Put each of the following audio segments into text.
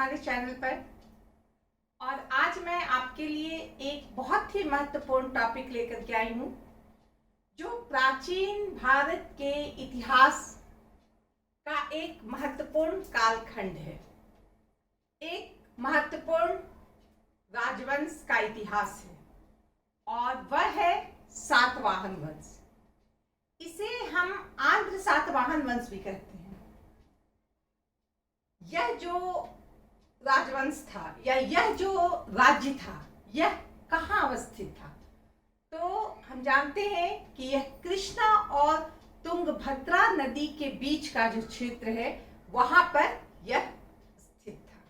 हमारे चैनल पर। और आज मैं आपके लिए एक बहुत ही महत्वपूर्ण टॉपिक लेकर के आई हूँ, जो प्राचीन भारत के इतिहास का एक महत्वपूर्ण कालखंड है, एक महत्वपूर्ण राजवंश का इतिहास है, और वह है सातवाहन वंश। इसे हम आंध्र सातवाहन वंश भी कहते हैं। यह जो राजवंश था या यह जो राज्य था, यह कहाँ अवस्थित था? तो हम जानते हैं कि यह कृष्णा और तुंगभद्रा नदी के बीच का जो क्षेत्र है, वहां पर यह स्थित था।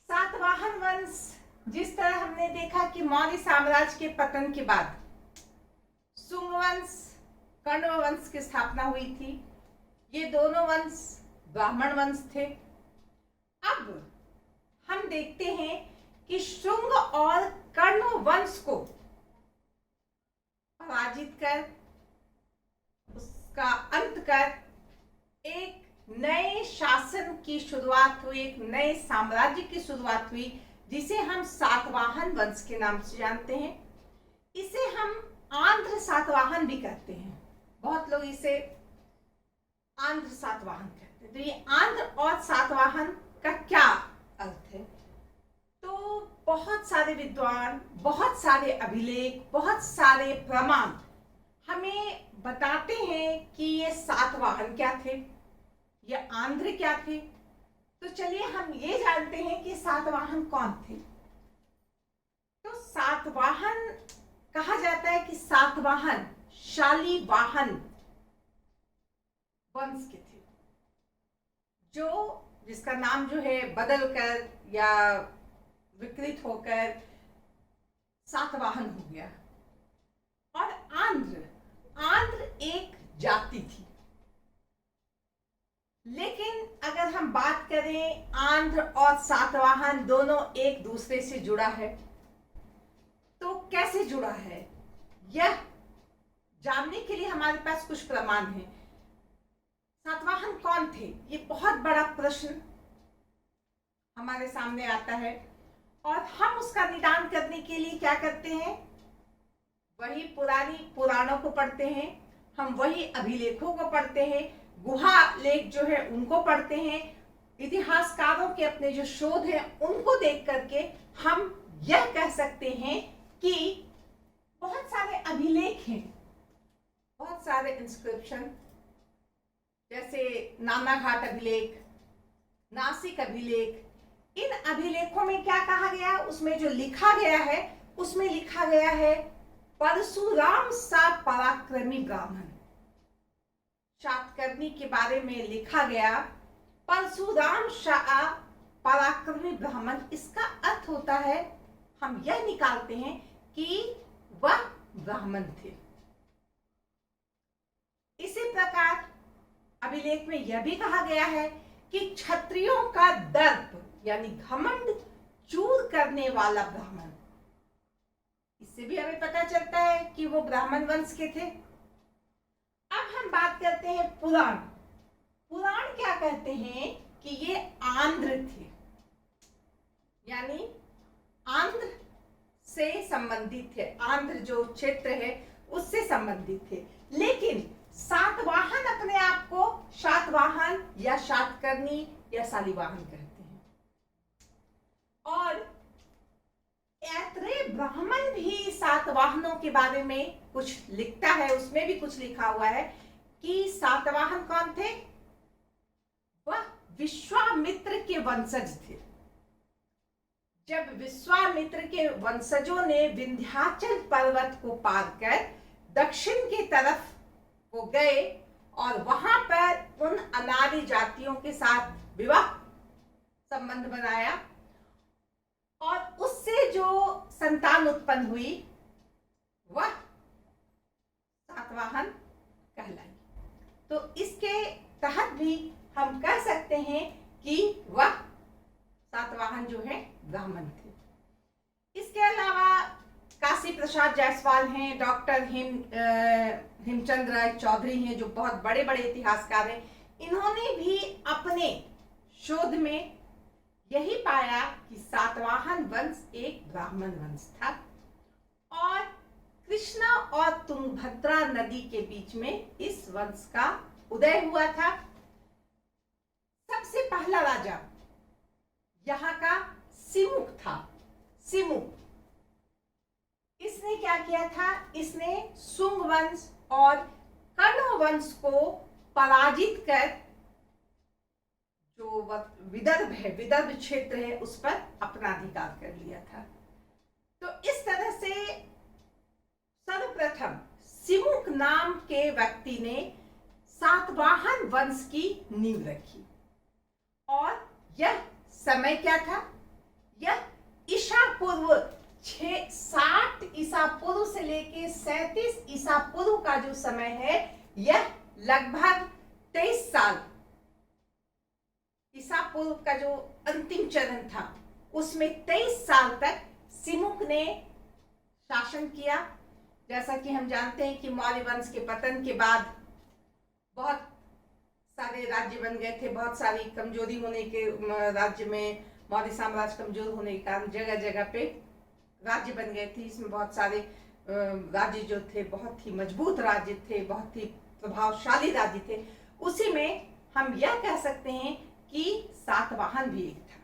सातवाहन वंश, जिस तरह हमने देखा कि मौर्य साम्राज्य के पतन के बाद शुंग वंश, कण्व वंश की स्थापना हुई थी। ये दोनों वंश ब्राह्मण वंश थे। अब हम देखते हैं कि शुंग और कण्व वंश को पराजित कर, उसका अंत कर, एक नए शासन की शुरुआत हुई, एक नए साम्राज्य की शुरुआत हुई, जिसे हम सातवाहन वंश के नाम से जानते हैं। इसे हम आंध्र सातवाहन भी कहते हैं। बहुत लोग इसे आंध्र सातवाहन कहते हैं। तो ये आंध्र और सातवाहन का क्या अर्थ है? तो बहुत सारे विद्वान, बहुत सारे अभिलेख, बहुत सारे प्रमाण हमें बताते हैं कि ये सातवाहन क्या थे, ये आंध्र क्या थे। तो चलिए हम ये जानते हैं कि सातवाहन कौन थे। तो सातवाहन कहा जाता है कि सातवाहन शालीवाहन वंश के थे, जिसका नाम जो है बदल कर या विकृत होकर सातवाहन हो गया। और आंध्र एक जाति थी। लेकिन अगर हम बात करें, आंध्र और सातवाहन दोनों एक दूसरे से जुड़ा है। तो कैसे जुड़ा है, यह जानने के लिए हमारे पास कुछ प्रमाण हैं। सातवाहन कौन थे, ये बहुत बड़ा प्रश्न हमारे सामने आता है, और हम उसका निदान करने के लिए क्या करते हैं? वही पुरानी पुराणों को पढ़ते हैं, हम वही अभिलेखों को पढ़ते हैं, गुहा लेख जो है उनको पढ़ते हैं, इतिहासकारों के अपने जो शोध हैं उनको देख करके हम यह कह सकते हैं कि बहुत सारे अभिलेख हैं, बहुत सारे इंस्क्रिप्शन, जैसे नाना घाट अभिलेख, नासिक अभिलेख। इन अभिलेखों में क्या कहा गया, उसमें जो लिखा गया है, उसमें लिखा गया है परशुराम सा पराक्रमी ब्राह्मण। शातकर्णी के बारे में लिखा गया परशुराम शाह पराक्रमी ब्राह्मण। इसका अर्थ होता है, हम यह निकालते हैं कि वह ब्राह्मण थे। इसी प्रकार अभिलेख में यह भी कहा गया है कि क्षत्रियों का दर्प यानी घमंड चूर करने वाला ब्राह्मण। इससे भी हमें पता चलता है कि वो ब्राह्मण वंश के थे। अब हम बात करते हैं पुराण। पुराण क्या कहते हैं कि ये आंध्र थे, यानी आंध्र से संबंधित थे, आंध्र जो क्षेत्र है उससे संबंधित थे। लेकिन सातवाहन अपने आप को शातवाहन या शातकर्णी या शालीवाहन कहते हैं। और ऐत्रेय ब्राह्मण भी सातवाहनों के बारे में कुछ लिखता है, उसमें भी कुछ लिखा हुआ है कि सातवाहन कौन थे? वह विश्वामित्र के वंशज थे। जब विश्वामित्र के वंशजों ने विंध्याचल पर्वत को पार कर दक्षिण की तरफ वो गए और वहां पर उन अनार्य जातियों के साथ विवाह संबंध बनाया, और उससे जो संतान उत्पन्न हुई वह सातवाहन कहलाई। तो इसके तहत भी हम कह सकते हैं कि वह सातवाहन जो है ब्राह्मण थे। इसके अलावा काशी प्रसाद जायसवाल हैं, डॉक्टर हेमचंद्र राय चौधरी हैं, जो बहुत बड़े बड़े इतिहासकार हैं। इन्होंने भी अपने शोध में यही पाया कि सातवाहन वंश एक ब्राह्मण वंश था और कृष्णा और तुंगभद्रा नदी के बीच में इस वंश का उदय हुआ था। सबसे पहला राजा यहाँ का सिमुक था। सिमुक इसने क्या किया था? इसने सुंग वंश और कर्ण वंश को पराजित कर जो विदर्भ है, विदर्भ क्षेत्र है, उस पर अपना अधिकार कर लिया था। तो इस तरह से सर्वप्रथम सिमुक नाम के व्यक्ति ने सातवाहन वंश की नींव रखी और यह समय क्या था? यह ईसा पूर्व 60 ईसा पूर्व से लेके 37 ईसा पूर्व का जो समय है, यह लगभग 23 साल ईसा पूर्व का जो अंतिम चरण था, उसमें 23 साल तक सिमुक ने शासन किया। जैसा कि हम जानते हैं कि मौर्य वंश के पतन के बाद बहुत सारे राज्य बन गए थे। बहुत सारी कमजोरी होने के राज्य में, मौर्य साम्राज्य कमजोर होने के कारण जगह जगह पे राज्य बन गए थे। इसमें बहुत सारे राज्य जो थे बहुत ही मजबूत राज्य थे, बहुत ही प्रभावशाली राज्य थे। उसी में हम यह कह सकते हैं कि सातवाहन भी एक था।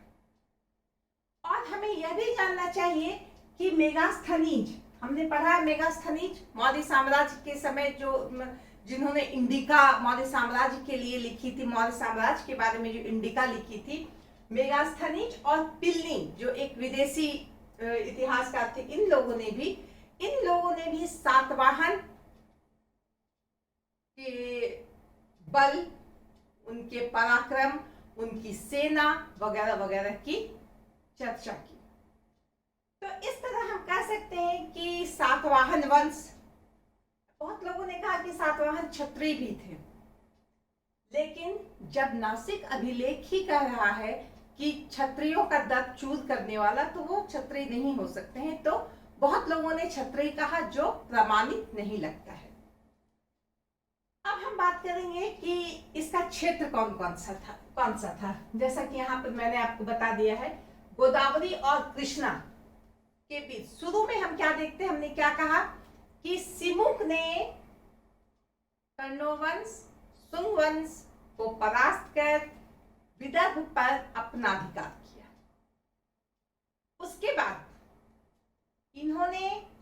और हमें यह भी जानना चाहिए कि मेगास्थनीज, हमने पढ़ा है मेगास्थनीज मौर्य साम्राज्य के समय जो जिन्होंने इंडिका मौर्य साम्राज्य के लिए लिखी थी, मौर्य साम्राज्य के बारे में जो इंडिका लिखी थी, मेगास्थनीज और पिल्नी जो एक विदेशी इतिहासकार थे, इन लोगों ने भी सातवाहन के बल, उनके पराक्रम, उनकी सेना वगैरह वगैरह की चर्चा की। तो इस तरह हम कह सकते हैं कि सातवाहन वंश, बहुत लोगों ने कहा कि सातवाहन क्षत्रिय भी थे, लेकिन जब नासिक अभिलेख ही कह रहा है कि क्षत्रियों का दर्द चूर करने वाला, तो वो क्षत्रिय नहीं हो सकते हैं। तो बहुत लोगों ने क्षत्रिय कहा, जो प्रमाणित नहीं लगता है। अब हम बात करेंगे कि इसका क्षेत्र कौन सा था। जैसा कि यहाँ पर मैंने आपको बता दिया है, गोदावरी और कृष्णा के बीच शुरू में हम क्या देखते हैं, हमने क्या कहा कि सिमुक ने कर्णवंश, सुंग वंश को परास्त कर विदर्भ पर अपना अधिकार किया। उसके बाद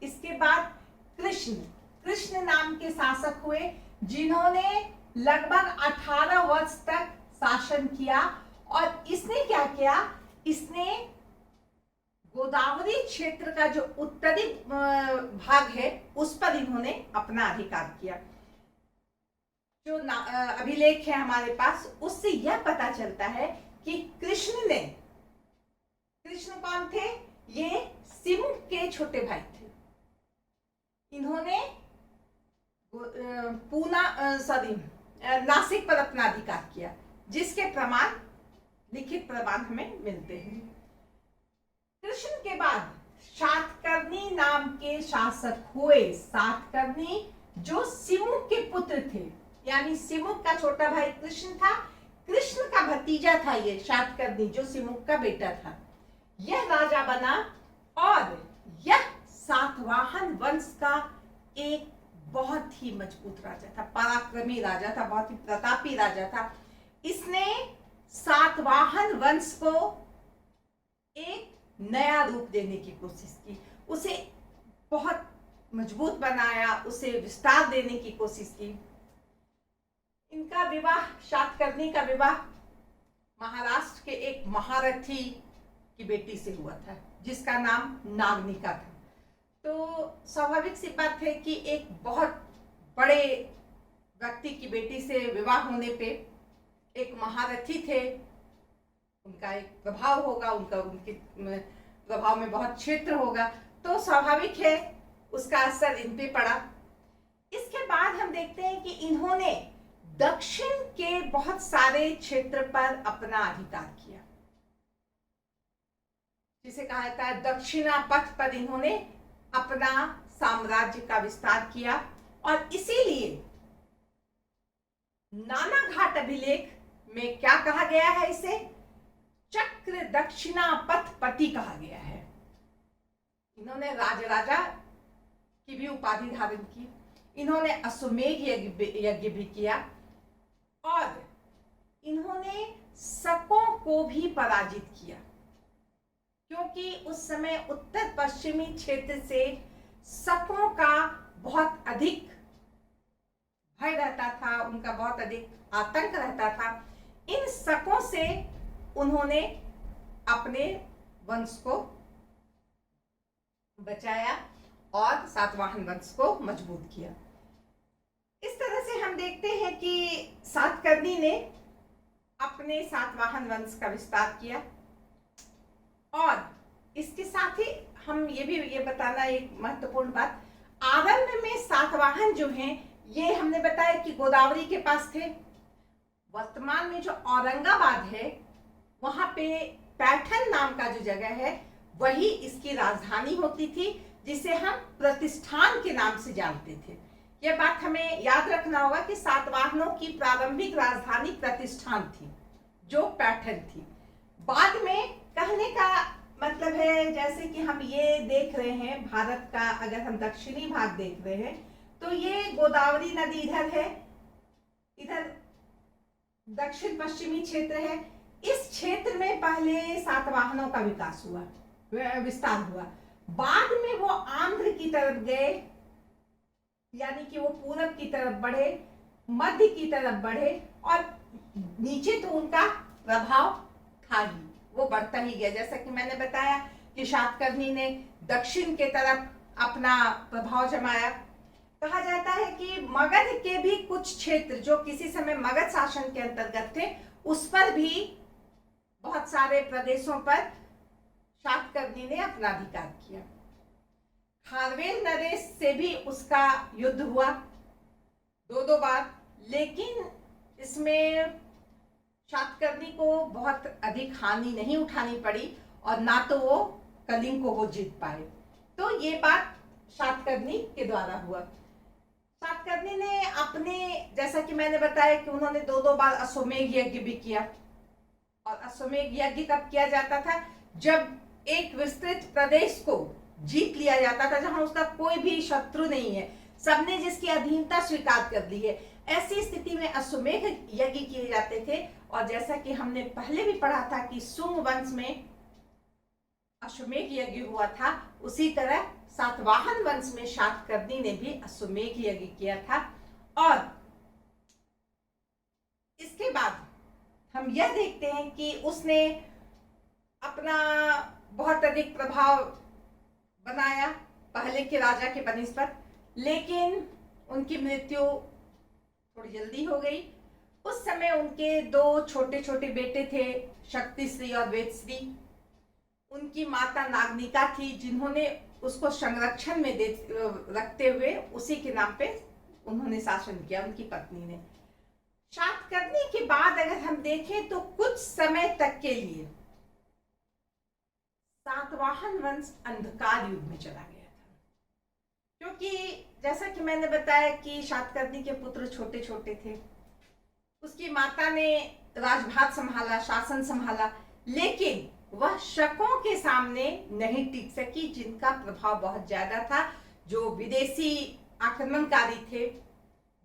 इसके बाद कृष्ण नाम के शासक हुए, जिन्होंने लगभग 18 वर्ष तक शासन किया। और इसने क्या किया? इसने गोदावरी क्षेत्र का जो उत्तरी भाग है, उस पर इन्होंने अपना अधिकार किया। जो अभिलेख है हमारे पास, उससे यह पता चलता है कि कृष्ण कौन थे? ये सिमुक के छोटे भाई थे। इन्होंने नासिक पर अपना अधिकार किया, जिसके प्रमाण, लिखित प्रमाण हमें मिलते हैं। कृष्ण के बाद सातकर्णी नाम के शासक हुए। सातकर्णी जो सिमुक के पुत्र थे, यानी सिमुक का छोटा भाई कृष्ण था, कृष्ण का भतीजा था ये सातकर्णी, जो सिमुक का बेटा था। यह राजा बना और यह सातवाहन वंश का एक बहुत ही मजबूत राजा था, पराक्रमी राजा था, बहुत ही प्रतापी राजा था। इसने सातवाहन वंश को एक नया रूप देने की कोशिश की, उसे बहुत मजबूत बनाया, उसे विस्तार देने की कोशिश की। इनका विवाह, सातकर्णी का विवाह महाराष्ट्र के एक महारथी की बेटी से हुआ था, जिसका नाम नागनिका था। तो स्वाभाविक सी बात है कि एक बहुत बड़े व्यक्ति की बेटी से विवाह होने पे, एक महारथी थे, उनका एक प्रभाव होगा, उनके प्रभाव में बहुत क्षेत्र होगा, तो स्वाभाविक है उसका असर इन पे पड़ा। इसके बाद हम देखते हैं कि इन्होंने दक्षिण के बहुत सारे क्षेत्र पर अपना अधिकार किया, जिसे कहा जाता है दक्षिणा पथ पर इन्होंने अपना साम्राज्य का विस्तार किया। और इसीलिए नाना घाट अभिलेख में क्या कहा गया है इसे, चक्र दक्षिणापथपति कहा गया है। इन्होंने राजराजा की भी उपाधि धारण की, इन्होंने अश्वमेध यज्ञ भी किया और इन्होंने शकों को भी पराजित किया, क्योंकि उस समय उत्तर पश्चिमी क्षेत्र से शकों का बहुत अधिक भय रहता था, उनका बहुत अधिक आतंक रहता था। इन शकों से उन्होंने अपने वंश को बचाया और सातवाहन वंश को मजबूत किया। इस तरह से हम देखते हैं कि सातकर्णी ने अपने सातवाहन वंश का विस्तार किया और इसके साथ ही हम ये बताना एक महत्वपूर्ण बात, आरंभ में सातवाहन जो हैं ये हमने बताया कि गोदावरी के पास थे। वर्तमान में जो औरंगाबाद है वहां पे पैठन नाम का जो जगह है वही इसकी राजधानी होती थी, जिसे हम प्रतिष्ठान के नाम से जानते थे। यह बात हमें याद रखना होगा कि सातवाहनों की प्रारंभिक राजधानी प्रतिष्ठान थी जो पैठन थी। बाद में कहने का मतलब है, जैसे कि हम ये देख रहे हैं भारत का, अगर हम दक्षिणी भाग देख रहे हैं तो ये गोदावरी नदी इधर है, इधर दक्षिण पश्चिमी क्षेत्र है। इस क्षेत्र में पहले सातवाहनों का विकास हुआ, विस्तार हुआ। बाद में वो आंध्र की तरफ गए, यानी कि वो पूरब की तरफ बढ़े, मध्य की तरफ बढ़े और नीचे तो उनका प्रभाव था ही, वो बढ़ता ही गया। जैसा कि मैंने बताया कि सातकर्णी ने दक्षिण के तरफ अपना प्रभाव जमाया। कहा जाता है कि मगध के भी कुछ क्षेत्र जो किसी समय मगध शासन के अंतर्गत थे, उस पर भी बहुत सारे प्रदेशों पर सातकर्णी ने अपना अधिकार किया। खारवेल नरेश से भी उसका युद्ध हुआ दो बार, लेकिन इसमें सातकर्णी को बहुत अधिक हानि नहीं उठानी पड़ी और ना तो वो कलिंग को वो जीत पाए। तो ये बात सातकर्णी के द्वारा हुआ। सातकर्णी ने अपने, जैसा कि मैंने बताया कि उन्होंने दो बार अश्वमेध यज्ञ भी किया, और अश्वमेध यज्ञ कब किया जाता था, जब एक विस्तृत प्रदेश को जीत लिया जाता था, जहां उसका कोई भी शत्रु नहीं है, सबने जिसकी अधीनता स्वीकार कर ली है। ऐसी स्थिति में अश्वमेध यज्ञ किए जाते थे। और जैसा कि हमने पहले भी पढ़ा था कि सुंग वंश में अश्वमेध यज्ञ हुआ था, उसी तरह सातवाहन वंश में सातकर्णी ने भी अश्वमेध यज्ञ किया था। और इसके बाद हम यह देखते हैं कि उसने अपना बहुत अधिक प्रभाव बनाया पहले के राजा के बनिस्पत, लेकिन उनकी मृत्यु थोड़ी जल्दी हो गई। उस समय उनके दो छोटे छोटे बेटे थे, शक्तिश्री और वेदश्री। उनकी माता नागनिका थी, जिन्होंने उसको संरक्षण में रखते हुए उसी के नाम पे उन्होंने शासन किया, उनकी पत्नी ने। सातकर्णी के बाद अगर हम देखें तो कुछ समय तक के लिए सातवाहन वंश अंधकार युग में चला गया था, क्योंकि जैसा कि मैंने बताया कि सातकर्णी के पुत्र छोटे छोटे थे। उसकी माता ने राजभात संभाला, शासन संभाला, लेकिन वह शकों के सामने नहीं टिक सकी, जिनका प्रभाव बहुत ज्यादा था। जो विदेशी आक्रमणकारी थे,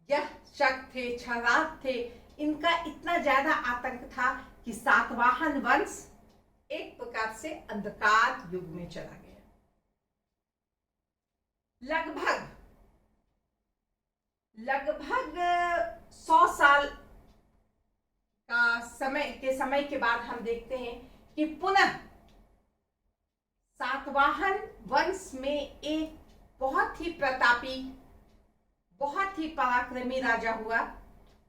यह शक थे, क्षरात थे, इनका इतना ज्यादा आतंक था कि सातवाहन वंश एक प्रकार से अंधकार युग में चला गया। लगभग 100 साल का समय के बाद हम देखते हैं कि पुनः सातवाहन वंश में एक बहुत ही प्रतापी, बहुत ही पराक्रमी राजा हुआ,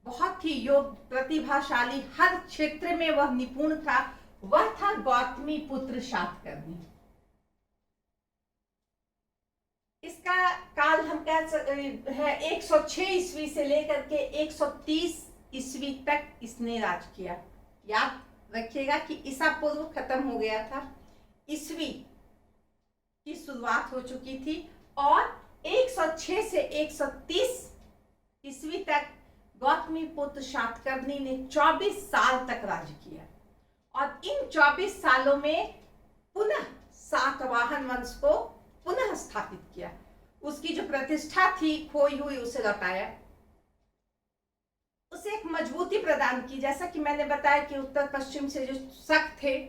बहुत ही योग्य, प्रतिभाशाली, हर क्षेत्र में वह निपुण था। वह था गौतमी पुत्र सातकर्णी। इसका काल हम कह सकते हैं 106 ईस्वी से लेकर के 130 ईस्वी तक इसने राज किया। याद रखिएगा कि ईसा पूर्व खत्म हो गया था, ईस्वी की शुरुआत हो चुकी थी, और 106 से 130 ईस्वी तक गौतमी पुत्र सातकर्णी ने 24 साल तक राज किया। और इन 24 सालों में पुनः सातवाहन वंश को पुनः स्थापित किया। उसकी जो प्रतिष्ठा थी खोई हुई उसे लौटाया, उसे एक मजबूती प्रदान की। जैसा कि मैंने बताया कि उत्तर पश्चिम से जो शक थे,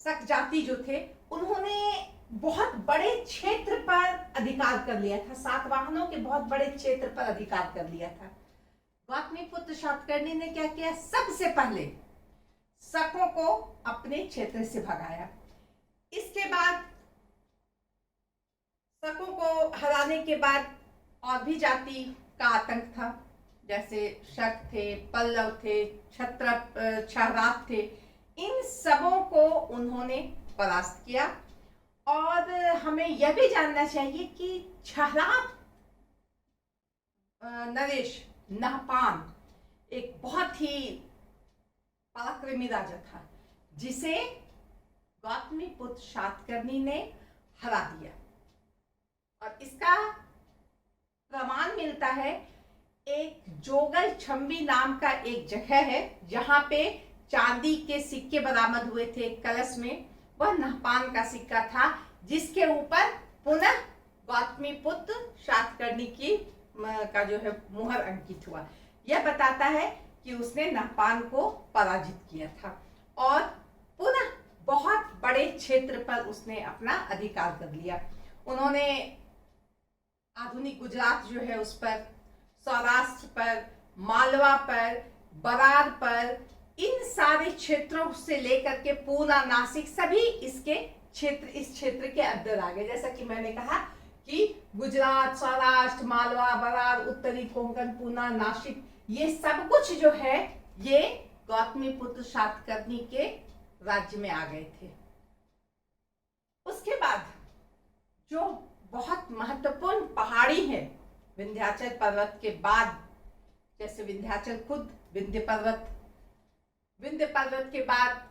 शक जाति जो थे, उन्होंने बहुत बड़े क्षेत्र पर अधिकार कर लिया था। सातवाहनों के बहुत बड़े क्षेत्र पर अधिकार कर लिया था। गौतमीपुत्र शातकर्णी ने क्या किया? सबसे पहले शकों को अपने क्षेत्र से भगाया। इसके बाद शकों को हराने के बाद और भी जाति का आतंक था, जैसे शक थे, पल्लव थे, क्षहरात थे। इन सबों को उन्होंने परास्त किया। और हमें यह भी जानना चाहिए कि क्षहरात नरेश नहपान एक बहुत ही पराक्रमी राजा था, जिसे गौतमीपुत्र शातकर्णी ने हरा दिया। और इसका प्रमाण मिलता है, एक जोगल छम्बी नाम का एक जगह है जहां पे चांदी के सिक्के बरामद हुए थे कलश में। वह नहपान का सिक्का था, जिसके ऊपर पुनः गौतमीपुत्र शातकर्णी की का जो है मुहर अंकित हुआ। यह बताता है कि उसने नहपान को पराजित किया था और पुनः बहुत बड़े क्षेत्र पर उसने अपना अधिकार कर लिया। उन्होंने आधुनिक गुजरात जो है उस पर, सौराष्ट्र पर, मालवा पर, बरार पर, इन सारे क्षेत्रों से लेकर के पूना, नासिक, सभी इसके क्षेत्र, इस क्षेत्र के अंदर आ गए। जैसा कि मैंने कहा कि गुजरात, सौराष्ट्र, मालवा, बरार, उत्तरी कोंकण, पूना, नासिक, ये सब कुछ जो है ये गौतमीपुत्र शातकर्णी के राज्य में आ गए थे। उसके बाद जो बहुत महत्वपूर्ण पहाड़ी है विंध्याचल पर्वत के बाद, जैसे विंध्याचल खुद, विंध्य पर्वत के बाद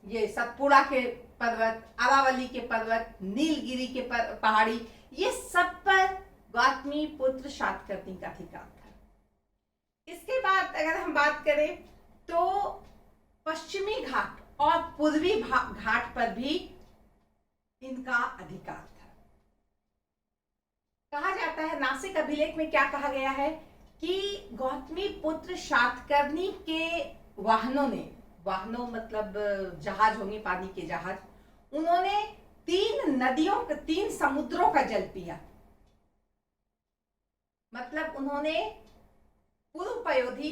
ये सतपुड़ा के पर्वत, अरावली के पर्वत, नीलगिरी के पहाड़ी, ये सब पर गौतमीपुत्र शातकर्णी का अधिकार था। इसके बाद अगर हम बात करें तो पश्चिमी घाट और पूर्वी घाट पर भी इनका अधिकार था। कहा जाता है, नासिक अभिलेख में क्या कहा गया है कि गौतमीपुत्र शातकर्णी के वाहनों मतलब जहाज होंगे, पानी के जहाज, उन्होंने 3 समुद्रों का जल पिया। मतलब उन्होंने पूर्व पयोधी,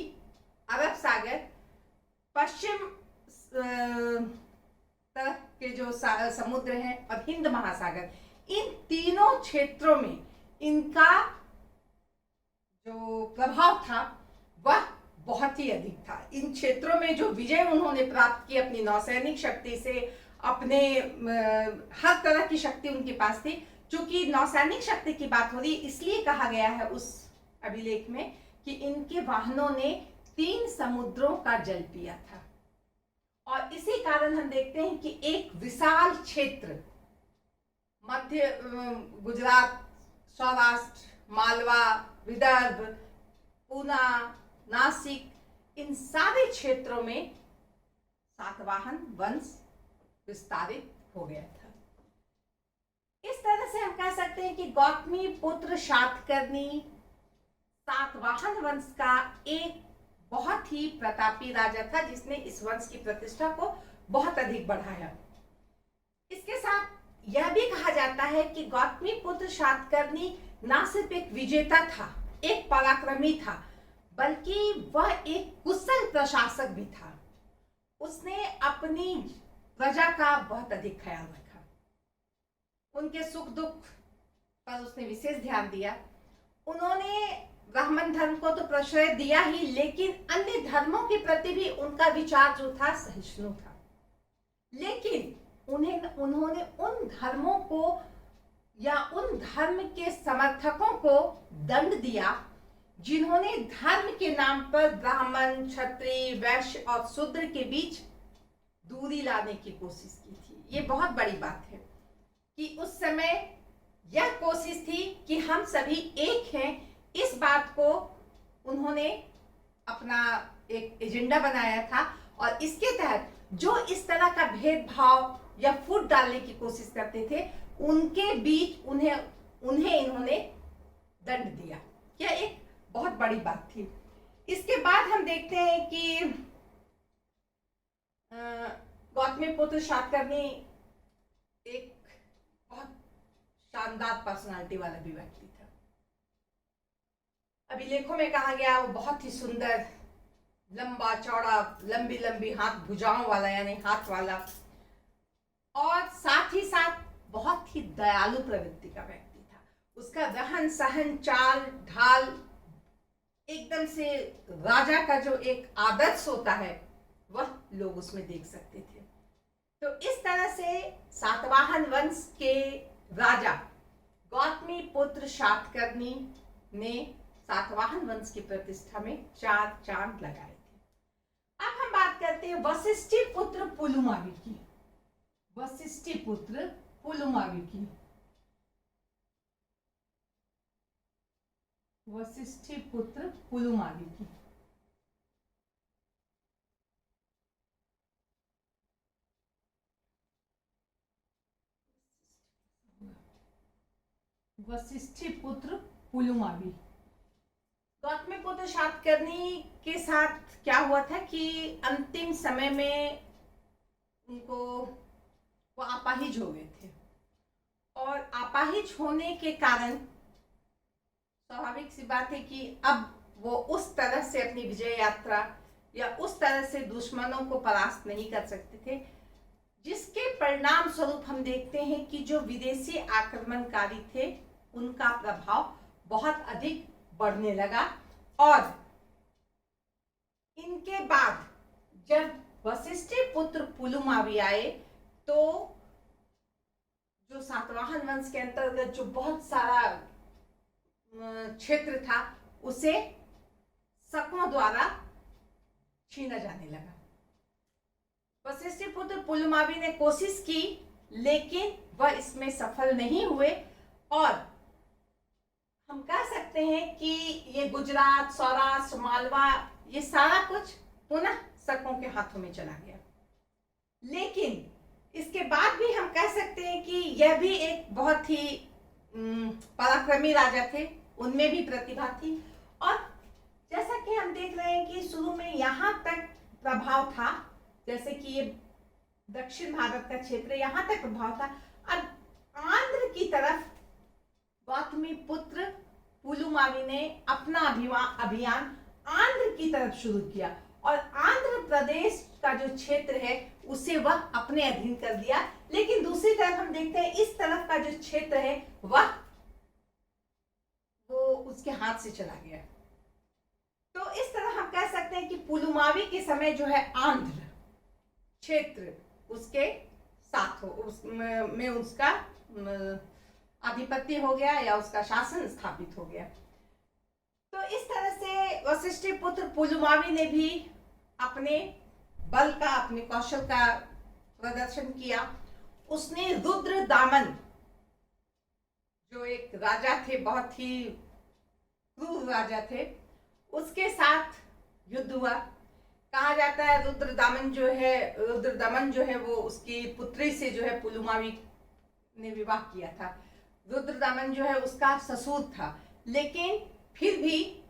अरब सागर, पश्चिम तरफ के जो समुद्र हैं और हिंद महासागर, इन तीनों क्षेत्रों में इनका जो प्रभाव था वह बहुत ही अधिक था। इन क्षेत्रों में जो विजय उन्होंने प्राप्त की अपनी नौसैनिक शक्ति से, अपने हर तरह की शक्ति उनके पास थी। चूंकि नौसैनिक शक्ति की बात हो रही है, इसलिए कहा गया है उस अभिलेख में कि इनके वाहनों ने 3 समुद्रों का जल पिया था। और इसी कारण हम देखते हैं कि एक विशाल क्षेत्र, मध्य गुजरात, सौराष्ट्र, मालवा, विदर्भ, पूना, नासिक, इन सारे क्षेत्रों में सातवाहन वंश विस्तारित हो गया था। इस तरह से हम कह सकते हैं कि गौतमीपुत्र शातकर्णी सातवाहन वंश का एक बहुत ही प्रतापी राजा था, जिसने इस वंश की प्रतिष्ठा को बहुत अधिक बढ़ाया। इसके साथ यह भी कहा जाता है कि गौतमीपुत्र शातकर्णी ना सिर्फ एक विजेता था, एक पराक्रमी था, बल्कि वह एक कुशल प्रशासक भी था। उसने अपनी प्रजा का बहुत अधिक ख्याल रखा, उनके सुख दुख पर उसने विशेष ध्यान दिया। उन्होंने ब्राह्मण धर्म को तो प्रश्रय दिया ही, लेकिन अन्य धर्मों के प्रति भी उनका विचार जो था सहिष्णु था। लेकिन उन्होंने उन धर्मों को या उन धर्म के समर्थकों को दंड दिया जिन्होंने धर्म के नाम पर ब्राह्मण, क्षत्रिय, वैश्य और शूद्र के बीच दूरी लाने की कोशिश की थी। ये बहुत बड़ी बात है कि उस समय यह कोशिश थी कि हम सभी एक हैं। इस बात को उन्होंने अपना एक एजेंडा बनाया था और इसके तहत जो इस तरह का भेदभाव या फूट डालने की कोशिश करते थे, उनके बीच उन्हें इन्होंने दंड दिया। यह एक बहुत बड़ी बात थी। इसके बाद हम देखते हैं कि गौतमीपुत्र सातकर्णी एक बहुत शानदार पर्सनालिटी वाला भी व्यक्ति था। अभिलेखों में कहा गया वो बहुत ही सुंदर, लंबा चौड़ा, लंबी लंबी हाथ भुजाओं वाला यानी हाथ वाला, और साथ ही साथ बहुत ही दयालु प्रवृत्ति का व्यक्ति था। उसका रहन सहन, चाल ढाल एकदम से राजा का जो एक आदर्श होता है वह लोग उसमें देख सकते थे। तो इस तरह से सातवाहन वंश के राजा गौतमीपुत्र सातकर्णी ने सातवाहन वंश की प्रतिष्ठा में 4 चांद लगाए थे। अब हम बात करते हैं वशिष्ठिपुत्र पुलुमावी की। वशिष्ठिपुत्र पुलुमावी की। वशिष्ठिपुत्र पुलुमावी की। वशिष्ठिपुत्र पुलुमावी। गौतमीपुत्र सातकर्णी के साथ क्या हुआ था कि अंतिम समय में उनको वो अपाहिज हो गए थे, और अपाहिज होने के कारण स्वाभाविक सी बात है कि अब वो उस तरह से अपनी विजय यात्रा या उस तरह से दुश्मनों को परास्त नहीं कर सकते थे, जिसके परिणाम स्वरूप हम देखते हैं कि जो विदेशी आक्रमणकारी थे उनका प्रभाव बहुत अधिक बढ़ने लगा। और इनके बाद जब वशिष्ठिपुत्र पुलुमावी आए तो जो सातवाहन वंश के अंतर्गत जो बहुत सारा क्षेत्र था उसे शकों द्वारा छीना जाने लगा। वशिष्ठिपुत्र पुलुमावी ने कोशिश की लेकिन वह इसमें सफल नहीं हुए, और हम कह सकते हैं कि ये गुजरात, सौराष्ट्र, मालवा, ये सारा कुछ पुनः शकों के हाथों में चला गया। लेकिन इसके बाद भी हम कह सकते हैं कि यह भी एक बहुत ही पराक्रमी राजा थे, उनमें भी प्रतिभा थी। और जैसा कि हम देख रहे हैं कि शुरू में यहाँ तक प्रभाव था, जैसे कि ये दक्षिण भारत का क्षेत्र, यहाँ तक प्रभाव था। अब आंध्र की तरफ गौतमीपुत्र पुलुमावी ने अपना अभियान आंध्र की तरफ शुरू किया, और आंध्र प्रदेश का जो क्षेत्र है उसे वह अपने अधीन कर दिया। लेकिन दूसरी तरफ हम देखते हैं इस तरफ का जो क्षेत्र है वह वो उसके हाथ से चला गया। तो इस तरह हम कह सकते हैं कि पुलुमावी के समय जो है आंध्र क्षेत्र उसके साथ में उसका आधिपत्य हो गया या उसका शासन स्थापित हो गया। तो इस तरह से वशिष्ठिपुत्र पुलुमावी ने भी अपने बल का, अपने कौशल का प्रदर्शन किया। उसने रुद्रदामन जो एक राजा थे, बहुत ही क्रूर राजा थे, उसके साथ युद्ध हुआ। कहा जाता है रुद्रदमन जो है वो उसकी पुत्री से जो है पुलुमावी ने विवाह किया था। रुद्रदमन जो है उसका ससुर था, लेकिन फिर भी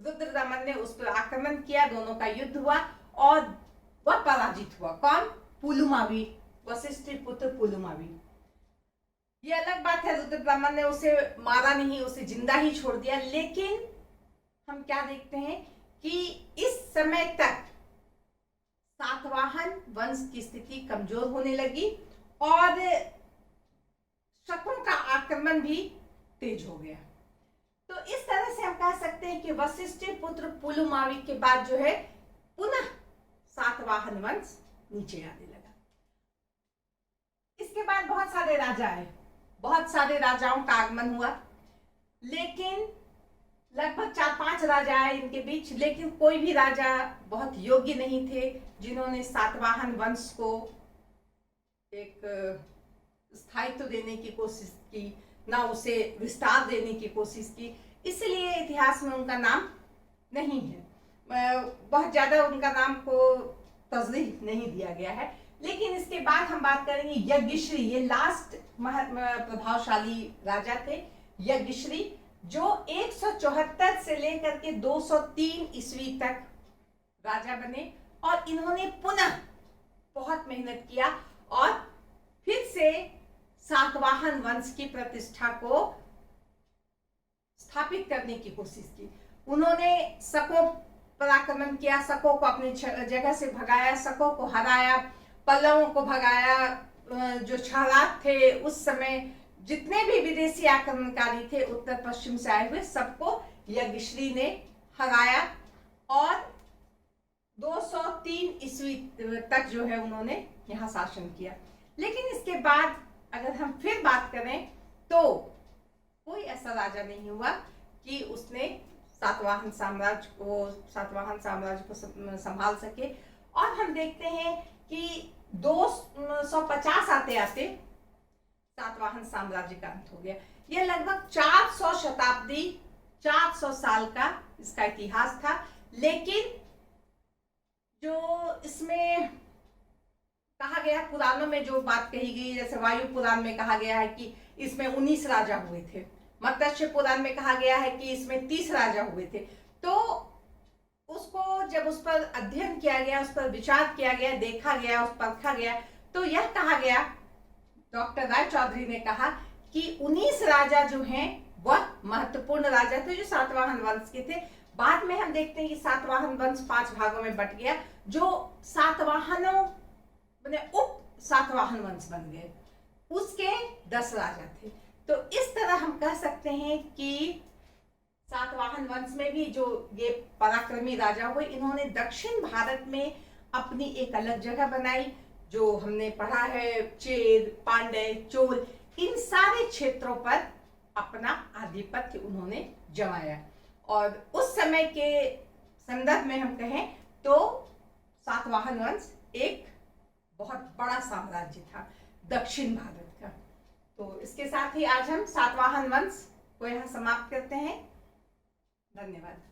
रुद्रदमन ने उस पर आक्रमण किया, दोनों का युद्ध हुआ और वह पराजित हुआ। कौन? पुलुमावी, वशिष्ठिपुत्र पुलुमावी। ये अलग बात है, रुद्रदमन ने उसे मारा नहीं, उसे जिंदा ही छोड़ दिया। लेकिन हम क्या देखते हैं कि इस समय तक सातवाहन वंश की स्थिति कमजोर होने लगी और शकों का आक्रमण भी तेज हो गया। तो इस तरह से हम कह सकते हैं कि वशिष्ठिपुत्र पुलुमावी के बाद जो है पुनः सातवाहन वंश नीचे आने लगा। इसके बाद बहुत सारे राजा आए, बहुत सारे राजाओं का आगमन हुआ, लेकिन लगभग 4-5 राजा आए इनके बीच, लेकिन कोई भी राजा बहुत योग्य नहीं थे जिन्होंने सातवाहन वंश को एक स्थायित्व देने की कोशिश की, ना उसे विस्तार देने की कोशिश की। इसलिए इतिहास में उनका नाम नहीं है। बहुत ज्यादा उनका नाम को तस्लीह नहीं दिया गया है। लेकिन इसके बाद हम बात करेंगे यज्ञश्री, ये लास्ट प्रभावशाली राजा थे यज्ञश्री, जो 174 से लेकर के 203 ईस्वी तक राजा बने और इन्होंने पुनः बहुत मेहनत किया और फिर से सातवाहन वंश की प्रतिष्ठा को स्थापित करने की कोशिश की। उन्होंने शकों पर आक्रमण किया, शकों को अपनी जगह से भगाया, शकों को हराया, पल्लवों को भगाया। जो क्षहरात थे उस समय जितने भी विदेशी आक्रमणकारी थे उत्तर पश्चिम से आए हुए, सबको यज्ञश्री ने हराया और 203 ईस्वी तक जो है उन्होंने यहाँ शासन किया। लेकिन इसके बाद अगर हम फिर बात करें तो कोई ऐसा राजा नहीं हुआ कि उसने सातवाहन साम्राज्य को संभाल सके। और हम देखते हैं कि 250 आते आते सातवाहन साम्राज्य का अंत हो गया। यह लगभग 400 शताब्दी, 400 साल का इसका इतिहास था। लेकिन जो इसमें कहा गया, पुराणों में जो बात कही गई, जैसे वायु पुराण में कहा गया है कि इसमें 19 राजा हुए थे, मत्स्य पुराण में कहा गया है कि इसमें 30 राजा हुए थे। तो उसको जब उस पर अध्ययन किया गया, उस पर विचार किया गया, देखा गया, उस पर परखा गया, तो यह कहा गया, डॉक्टर राय चौधरी ने कहा कि 19 राजा जो हैं वह महत्वपूर्ण राजा थे जो सातवाहन वंश के थे। बाद में हम देखते हैं कि सातवाहन वंश 5 भागों में बट गया, जो सातवाहनों मैंने उप सातवाहन वंश बन गए, उसके 10 राजा थे। तो इस तरह हम कह सकते हैं कि सातवाहन वंश में भी जो ये पराक्रमी राजा हुए, इन्होंने दक्षिण भारत में अपनी एक अलग जगह बनाई। जो हमने पढ़ा है, चेद, पांड्य, चोल, इन सारे क्षेत्रों पर अपना आधिपत्य उन्होंने जमाया। और उस समय के संदर्भ में हम कहें तो सातवाहन वंश एक बहुत बड़ा साम्राज्य था दक्षिण भारत का। तो इसके साथ ही आज हम सातवाहन वंश को यहाँ समाप्त करते हैं। धन्यवाद।